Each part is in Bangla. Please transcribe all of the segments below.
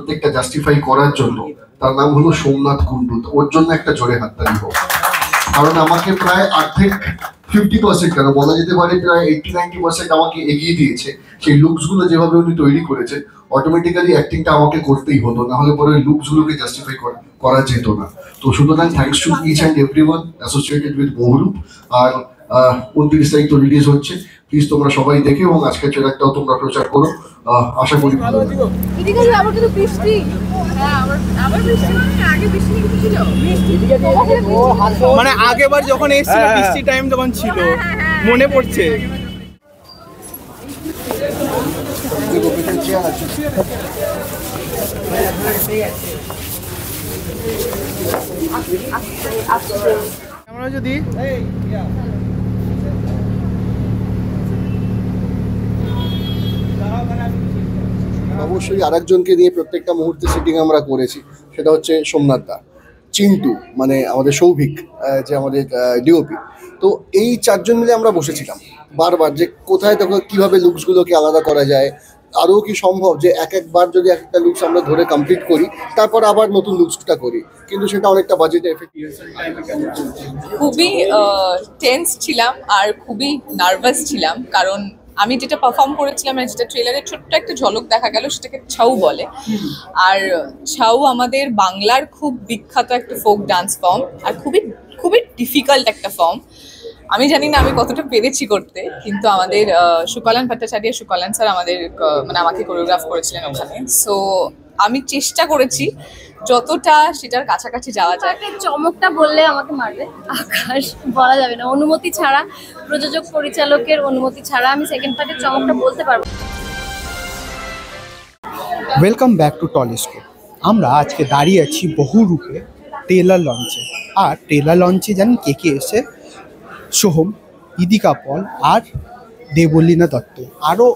প্রত্যেকটা জাস্টিফাই করার জন্য, তার নাম হলো সোমনাথ কুন্ডু। ওর জন্য একটা জোরে হাততালি হোক, কারণ আমাকে প্রায় অর্ধেক 50% কেন বলা যেতে পারে প্রায় 80-90% আমাকে এগিয়ে দিয়েছে। সেই লুকস গুলো যেভাবে উনি তৈরি করেছে, অটোমেটিক্যালি অ্যাক্টিংটা আমাকে করতেই হতো, না হলে পরে লুকস গুলোকে জাস্টিফাই করা যেত না। তো সুতরাং thanks to each and everyone associated with Bahurup. আর 29 তারিখ তো রিলিজ হচ্ছে, প্লিজ তোমরা সবাই দেখে এবং আজকের ট্রেলারটাও তোমরা প্রচার করো, আশা করি ভালো লাগবে। মানে আগেবার যখন এসেছিল বৃষ্টি টাইম যখন ছিল মনে পড়ছে। আমরা যদি অবশ্যই আরেকজনকে নিয়ে প্রত্যেকটা মুহূর্তে সিটিং আমরা করেছি, সেটা হচ্ছে সোমনাথ দা, চিন্টু মানে আমাদের সৌভিক যে আমাদের ডিওপি। তো এই চারজন মিলে আমরা বসেছিলাম বারবার যে কোথায় তখন কীভাবে লুকসগুলোকে আলাদা করা যায়, আরও কি সম্ভব যে একবার যদি একটা লুকস আমরা ধরে কমপ্লিট করি তারপর আবার নতুন লুকসটা করি, কিন্তু সেটা অনেকটা বাজেটে এফেক্ট। খুবই টেন্স ছিলাম আর খুবই নার্ভাস ছিলাম, কারণ আমি যেটা পারফর্ম করেছিলাম, যেটা ট্রেলারে ছোট্ট একটা ঝলক দেখা গেল, সেটাকে ছাউ বলে। আর ছাউ আমাদের বাংলার খুব বিখ্যাত একটা ফোক ডান্স ফর্ম, আর খুবই খুবই ডিফিকাল্ট একটা ফর্ম। আমি জানি না আমি কতটা পেরেছি করতে, কিন্তু আমাদের সুকলান ভট্টাচার্য সুকলান স্যার আমাদের মানে আমাকে কোরিওগ্রাফ করেছিলেন ওখানে। সো আমি চেষ্টা করেছি যতটা সেটার কাছাকাছি যাওয়া যায়। চমকটা বললে আমাকে মারবে, আকাশ বলা যাবে না, অনুমতি ছাড়া, প্রযোজক পরিচালকের অনুমতি ছাড়া আমি সেকেন্ড পার্টের চমকটা বলতে পারবো। Welcome back to Tolliscope. আমরা আজকে দাঁড়িয়ে আছি বহুরূপে ট্রেলার লঞ্চে। আর ট্রেলার লঞ্চে জানেন কে কে এসে? সোহম, ইদিকা পল আর দেবলীনা দত্ত, আরও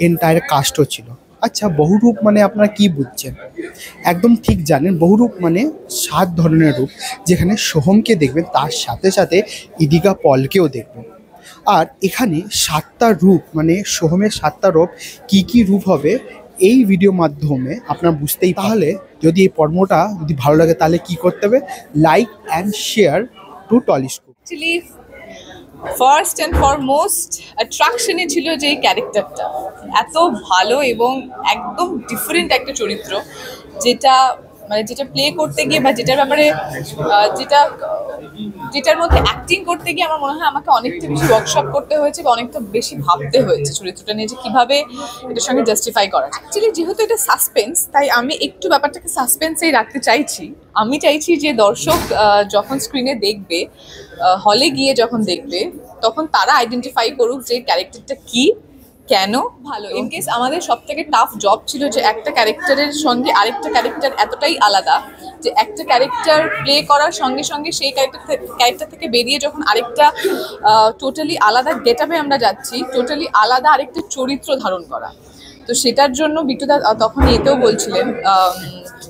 এন্টায়ার কাস্টও ছিল। আচ্ছা, বহুরূপ মানে আপনারা কি বুঝছেন? একদম ঠিক জানেন, বহুরূপ মানে 7 ধরনের রূপ, যেখানে সোহমকে দেখবেন তার সাথে সাথে ইদিকা পলকেও দেখবেন। আর এখানে 7টা রূপ, মানে সোহমের 7টা রূপ, কি রূপ হবে এই ভিডিও মাধ্যমে আপনারা বুঝতেই। তাহলে যদি এই পর্বটা যদি ভালো লাগে তাহলে কি করতে হবে? Like and share to Tolliscope. Actually first and foremost অ্যাট্রাকশনে ছিল যে এই ক্যারেক্টারটা এত ভালো এবং একদম ডিফারেন্ট একটা চরিত্র, যেটা প্লে করতে গিয়ে বা যেটার ব্যাপারে যেটার মধ্যে অ্যাক্টিং করতে গিয়ে আমার মনে হয় আমাকে অনেকটা বেশি ওয়ার্কশপ করতে হয়েছে বা অনেকটা বেশি ভাবতে হয়েছে চরিত্রটা নিয়ে, যে কিভাবে এটার সঙ্গে জাস্টিফাই করা যায়। অ্যাকচুয়ালি যেহেতু এটা সাসপেন্স, তাই আমি একটু ব্যাপারটাকে সাসপেন্সেই রাখতে চাইছি। আমি চাইছি যে দর্শক যখন স্ক্রিনে দেখবে, হলে গিয়ে যখন দেখবে, তখন তারা আইডেন্টিফাই করুক যে ক্যারেক্টারটা কি, কেন ভালো। ইন কেস আমাদের সব থেকে টাফ জব ছিল যে একটা ক্যারেক্টারের সঙ্গে আরেকটা ক্যারেক্টার এতটাই আলাদা যে একটা ক্যারেক্টার প্লে করার সঙ্গে সঙ্গে সেই ক্যারেক্টার থেকে বেরিয়ে যখন আরেকটা টোটালি আলাদা গেটআপে আমরা যাচ্ছি, টোটালি আলাদা আরেকটা চরিত্র ধারণ করা। তো সেটার জন্য বিট্টুদা তখন এতেও বলছিলেন,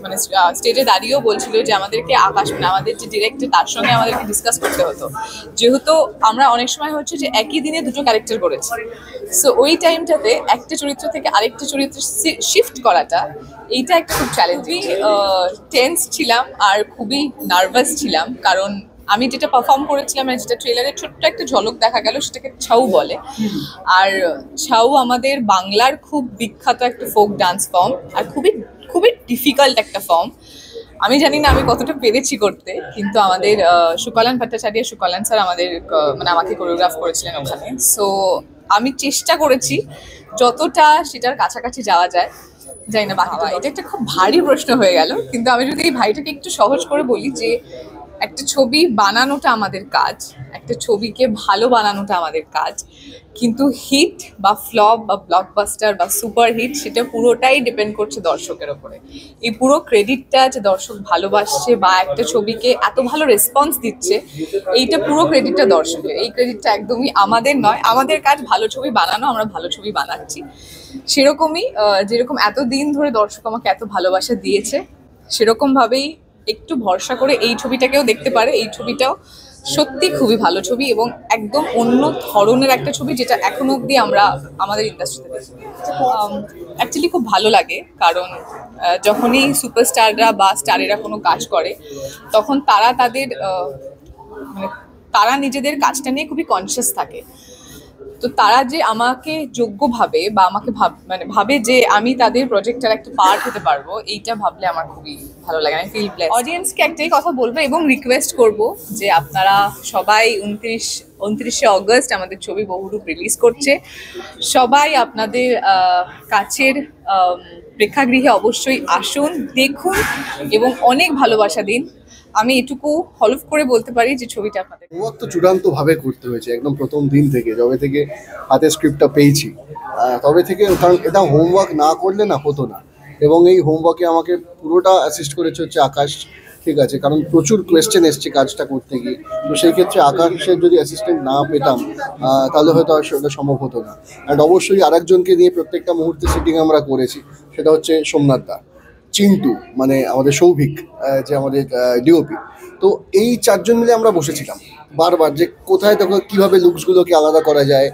মানে স্টেজে দাঁড়িয়েও বলছিল যে আমাদেরকে আকাশ, মানে আমাদের যে ডিরেক্টর, তার সঙ্গে আমাদেরকে ডিসকাস করতে হতো, যেহেতু আমরা অনেক সময় হচ্ছে যে একই দিনে দুটো ক্যারেক্টার করেছি। সো ওই টাইমটাতে একটা চরিত্র থেকে আরেকটা চরিত্র শিফট করাটা, এইটা একটা খুব চ্যালেঞ্জিং। টেন্স ছিলাম আর খুবই নার্ভাস ছিলাম, কারণ আমি যেটা পারফর্ম করেছিলাম, যেটা ট্রেলারে ছোট্ট একটা ঝলক দেখা গেল, সেটাকে ছাউ বলে। আর ছাউ আমাদের বাংলার খুব বিখ্যাত একটা ফোক ডান্স ফর্ম, আর খুবই খুবই ডিফিকাল্ট একটা ফর্ম। আমি জানি না আমি কতটা পেরেছি করতে, কিন্তু আমাদের সুকলান ভট্টাচার্য সুকলান স্যার আমাদের মানে আমাকে কোরিওগ্রাফ করেছিলেন ওখানে। সো আমি চেষ্টা করেছি যতটা সেটার কাছাকাছি যাওয়া যায়। জানি না বাকি, এটা একটা খুব ভারী প্রশ্ন হয়ে গেল, কিন্তু আমি যদি এই ভাইটাকে একটু সহজ করে বলি যে একটা ছবি বানানোটা আমাদের কাজ, একটা ছবিকে ভালো বানানোটা আমাদের কাজ, কিন্তু হিট বা ফ্লপ বা ব্লকবাস্টার বা সুপার হিট সেটা পুরোটাই ডিপেন্ড করছে দর্শকের ওপরে। এই পুরো ক্রেডিটটা যে দর্শক ভালোবাসছে বা একটা ছবিকে এত ভালো রেসপন্স দিচ্ছে, এইটা পুরো ক্রেডিটটা দর্শকের। এই ক্রেডিটটা একদমই আমাদের নয়। আমাদের কাজ ভালো ছবি বানানো, আমরা ভালো ছবি বানাচ্ছি। সেরকমই যেরকম এতদিন ধরে দর্শক আমাকে এত ভালোবাসা দিয়েছে, সেরকমভাবেই একটু ভরসা করে এই ছবিটাকেও দেখতে পারে। এই ছবিটাও সত্যি খুবই ভালো ছবি এবং একদম অন্য ধরনের একটা ছবি, যেটা এখনো অবধি আমরা আমাদের ইন্ডাস্ট্রিতে দেখি। অ্যাকচুয়ালি খুব ভালো লাগে, কারণ যখনই সুপারস্টাররা বা স্টারেরা কোনো কাজ করে তখন তারা তাদের মানে তারা নিজেদের কাজটা নিয়ে খুবই কনসিয়াস থাকে। তো তারা যে আমাকে যোগ্য ভাবে বা আমাকে ভাবে যে আমি তাদের প্রজেক্টের একটা পার্ট হতে পারবো, এইটা ভাবলে আমার খুবই ভালো লাগে। আমি ফিল ব্লেসড। অডিয়েন্সকে একটাই কথা বলবো এবং রিকোয়েস্ট করব যে আপনারা সবাই 29শে অগস্ট আমাদের ছবি বহুরূপ রিলিজ করছে। সবাই আপনাদের কাছের প্রেক্ষাগৃহে অবশ্যই আসুন, দেখুন এবং অনেক ভালোবাসা দিন। আমি এটুকু হলফ করে বলতে পারি যে ছবিটা আপনাদের হোমওয়ার্ক তো চূড়ান্ত ভাবে করতে হয়েছে একদম প্রথম দিন থেকে, যবে থেকে হাতে স্ক্রিপ্টটা পেয়েছি তবে থেকে, কারণ এটা হোমওয়ার্ক না করলে না হতো না। এবং এই হোমওয়ার্কে আমাকে পুরোটা অ্যাসিস্ট করেছে হচ্ছে আকাশ, ঠিক আছে, কারণ প্রচুর কোয়েশ্চেন এসছে কাজটা করতে গিয়ে। তো সেই ক্ষেত্রে আকাশের যদি অ্যাসিস্ট্যান্ট না পেতাম তাহলে হয়তো আর সেটা সম্ভব হতো না। অ্যান্ড অবশ্যই আরেকজনকে নিয়ে প্রত্যেকটা মুহূর্তে সিটিং আমরা করেছি, সেটা হচ্ছে সোমনাথ দা, চিন্টু মানে আমাদের সৌভিক যে আমাদের ডিওপি। তো এই চারজন মিলে আমরা বসেছিলাম বারবার যে কোথায় তখন কীভাবে লুকসগুলোকে আলাদা করা যায়,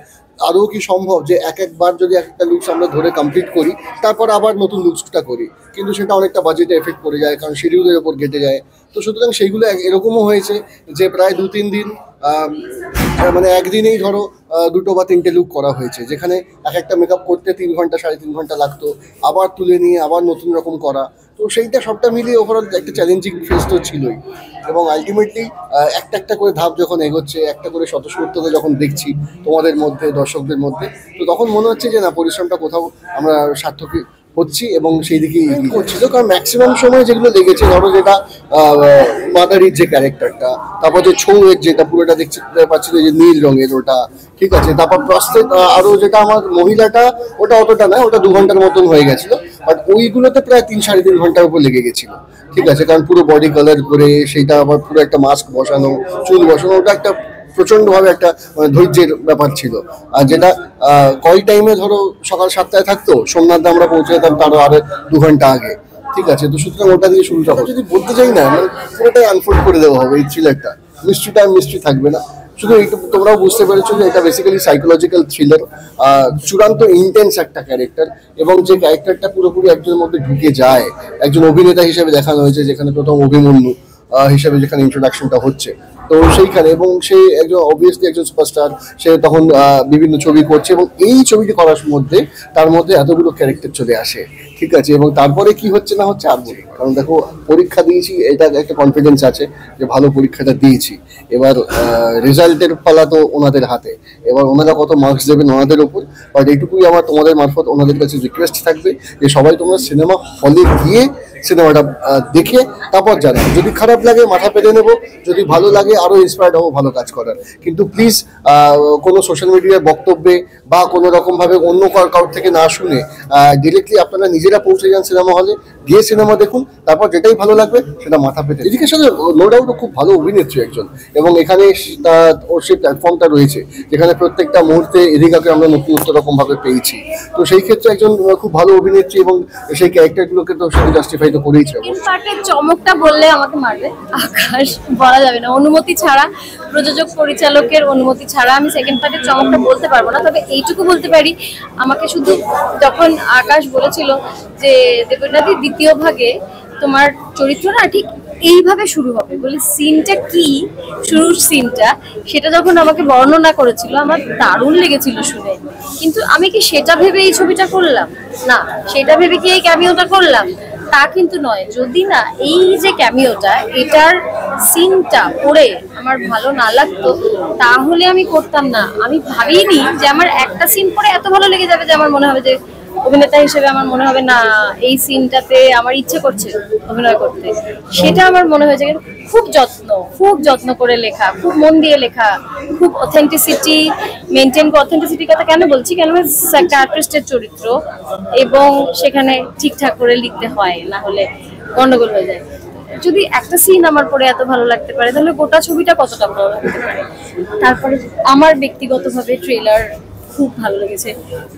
আদৌ কি সম্ভব যে একবার যদি একটা লুকস আমরা ধরে কমপ্লিট করি তারপর আবার নতুন লুকসটা করি, কিন্তু সেটা অনেকটা বাজেটে এফেক্ট পড়ে যায়, কারণ শিডিউলের ওপর কেটে যায়। তো সুতরাং সেইগুলো এরকমও হয়েছে যে প্রায় 2-3 দিন মানে একদিনেই ধরো 2 বা 3টে লুক করা হয়েছে, যেখানে একটা মেকআপ করতে 3 ঘন্টা 3.5 ঘন্টা লাগতো, আবার তুলে নিয়ে আবার নতুন রকম করা। তো সেইটা সবটা মিলিয়ে ওভারঅল একটা চ্যালেঞ্জিং ফেজ তো ছিলই। এবং আলটিমেটলি একটা করে ধাপ যখন এগোচ্ছে, একটা করে স্বতঃস্ফূর্তকে যখন দেখছি তোমাদের মধ্যে, দর্শকদের মধ্যে, তো তখন মনে হচ্ছে যে না, পরিশ্রমটা কোথাও আমরা সার্থকই হচ্ছি এবং সেই দিকেই করছিল। কারণ ম্যাক্সিমাম সময় যেগুলো লেগেছে, ধরো যেটা মাদারির যে ক্যারেক্টারটা, তারপর যে ছৌয়ের যেটা পুরোটা দেখতে পাচ্ছিল যে নীল রঙের ওটা, ঠিক আছে, তারপর প্রস্তুত আরও যেটা আমার মহিলাটা, ওটা অতটা নয়, ওটা 2 ঘন্টার মতন হয়ে গেছিলো, বাট ওইগুলোতে প্রায় 3-3.5 ঘন্টার উপর লেগে গেছিলো, ঠিক আছে, কারণ পুরো বডি কালার করে সেইটা আবার পুরো একটা মাস্ক বসানো, চুল বসানো, ওটা একটা প্রচন্ডভাবে একটা ধৈর্যের ব্যাপার ছিল। আর যেটা কল টাইমে ধরো সকাল 7টায় থাকতো, সোমনাথ আমরা পৌঁছে যেতাম তারও আরো 2 ঘন্টা আগে, ঠিক আছে। তো সুতরাং ওটা দিয়ে শুরু হবে, যদি বলতে চাই না মানে পুরোটাই আনফোল্ড করে দেওয়া হবে এই থ্রিলারটা, মিস্ট্রি থাকবে না। শুধু এইটুকু তোমরাও বুঝতে পেরেছো যে এটা বেসিক্যালি সাইকোলজিক্যাল থ্রিলার, চূড়ান্ত ইন্টেন্স একটা ক্যারেক্টার, এবং যে ক্যারেক্টারটা পুরোপুরি একজনের মধ্যে ঢুকে যায়, একজন অভিনেতা হিসেবে দেখানো হয়েছে, যেখানে প্রথম অভিমন্যু হিসেবে যেখানে ইন্ট্রোডাকশনটা হচ্ছে, তো সেইখানে, এবং সে একজন অবভিয়াসলি একজন সুপারস্টার, সে তখন বিভিন্ন ছবি করছে, এবং এই ছবিটি করার মধ্যে তার মধ্যে এতগুলো ক্যারেক্টার চলে আসে, ঠিক আছে। এবং তারপরে কি হচ্ছে না হচ্ছে আর বলি, কারণ দেখো পরীক্ষা দিয়েছি, এটা একটা কনফিডেন্স আছে যে ভালো পরীক্ষাটা দিয়েছি। এবার রেজাল্টের পালা তো ওনাদের হাতে, এবার ওনারা কত মার্কস দেবেন ওনাদের ওপর। বাট এইটুকুই আমার তোমাদের মারফত ওনাদের কাছে রিকোয়েস্ট থাকবে যে সবাই তোমরা সিনেমা হলে গিয়ে সিনেমাটা দেখে তারপর জানাও। যদি খারাপ লাগে মাথা পেতে নেবো, যদি ভালো লাগে আরও ইন্সপায়ার্ড হবো ভালো কাজ করার। কিন্তু প্লিজ কোনো সোশ্যাল মিডিয়ার বক্তব্যে বা কোনো রকমভাবে অন্য কারোর থেকে না শুনে ডিরেক্টলি আপনারা নিজেরা পৌঁছে যান সিনেমা হলে, গিয়ে সিনেমা দেখুন, তারপর যেটাই ভালো লাগবে সেটা মাথা পেতে। এদিকে সাথে নো ডাউট খুব ভালো অভিনেত্রী একজন, এবং এখানে ওর সেই প্ল্যাটফর্মটা রয়েছে যেখানে প্রত্যেকটা মুহূর্তে এদিকাকে আমরা নতুন রকমভাবে পেয়েছি। তো সেই ক্ষেত্রে একজন খুব ভালো অভিনেত্রী, এবং সেই ক্যারেক্টারগুলোকে তো সেটা জাস্টিফাই তো করেইছে। পার্টের চমকটা বললে আমাকে মারবে, আকাশ বলা যাবে না, অনুমতি ছাড়া, প্রযোজক পরিচালকের অনুমতি ছাড়া আমি সেকেন্ড পার্টের চমকটা বলতে পারবো না। তবে এইটুকু বলতে পারি, আমাকে শুধু যখন আকাশ বলেছিল যে দেবনাথী দ্বিতীয় ভাগে তোমার চরিত্র না ঠিক এইভাবে শুরু হবে বলে, সিনটা কি শুরুর সিনটা, সেটা যখন আমাকে বর্ণনা করেছিল আমার দারুণ লেগেছিল শুনে। কিন্তু আমি কি সেটা ভেবে এই ছবিটা করলাম? না, সেটা ভেবে কি এই ক্যামিওটা করলাম? তা কিন্তু নয়। যদি না এই যে ক্যামিওটা, এটার সিনটা পড়ে আমার ভালো না লাগতো তাহলে আমি করতাম না। আমি ভাবিনি যে আমার একটা সিন পরে এত ভালো লেগে যাবে যে আমার মনে হবে যে অভিনেতা হিসেবে আমার মনে হবে না এই সিনটাতে আমার ইচ্ছে করছে অভিনয় করতে। সেটা আমার মনে হয়েছে খুব যত্ন করে লেখা, খুব মন দিয়ে লেখা, খুব অথেন্টিসিটি মেনটেন করে। অথেন্টিসিটির কথা কেন বলছি, কেন একটা আর্টিস্টের চরিত্র এবং সেখানে ঠিকঠাক করে লিখতে হয়, না হলে গন্ডগোল হয়ে যায়। যদি একটা সিন আমার পরে এত ভালো লাগতে পারে তাহলে গোটা ছবিটা কতটা ভালো লাগতে পারে। তারপরে আমার ব্যক্তিগতভাবে ট্রেলার খুব ভালো লেগেছে,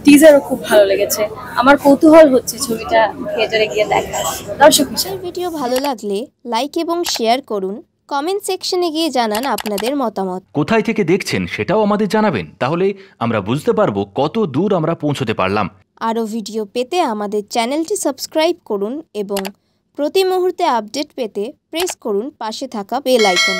টিজারও খুব ভালো লেগেছে। আমার কৌতূহল হচ্ছে ছবিটা থিয়েটারে গিয়ে দেখা। দর্শক ভিডিও ভালো লাগলে লাইক এবং শেয়ার করুন, কমেন্ট সেকশনে গিয়ে জানান আপনাদের মতামত। কোথায় থেকে দেখছেন সেটাও আমাদের জানাবেন, তাহলে আমরা বুঝতে পারবো কত দূর আমরা পৌঁছতে পারলাম। আরও ভিডিও পেতে আমাদের চ্যানেলটি সাবস্ক্রাইব করুন এবং প্রতি মুহূর্তে আপডেট পেতে প্রেস করুন পাশে থাকা বেল আইকন।